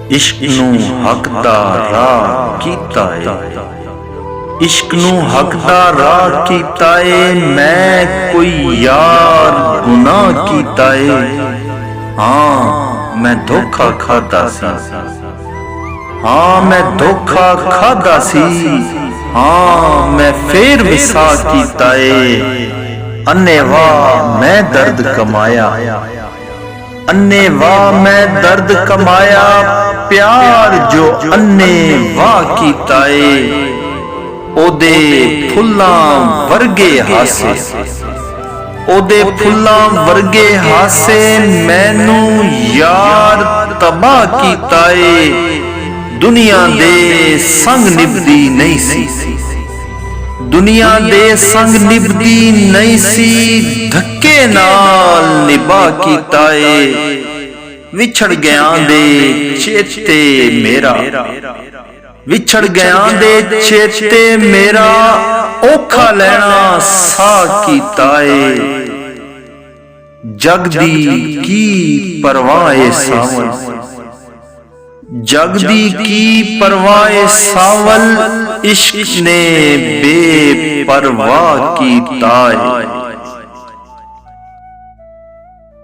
इश्क नू हक दा राह कीता है, इश्क नू हक दा राह कीता है। मैं कोई यार गुनाह कीता है, हाँ मैं धोखा खादा सी, हाँ मैं धोखा खादा सी, हाँ मैं फिर विसा कीता है। अन्नेवाह मैं दर्द कमाया, अन्नेवाह मैं दर्द कमाया, प्यार जो अन्नेवाह कीता है। ओदे फुल्लां वर्गे हासे, ओदे फुल्लां वर्गे हासे, मैनू यार तबाह कीता है। दुनिया दे संग निभदी नहीं सी, दुनिया दे संग निभदी नहीं सी, धक्के नाल निभा कीता है। विछड़ गया दे चेते मेरा, विछड़ गया दे चेते मेरा, औखा लेना सा कीता है। जग दी की परवाह सावल, जग दी की परवाह सावल, इश्क ने बेपरवाह कीता है।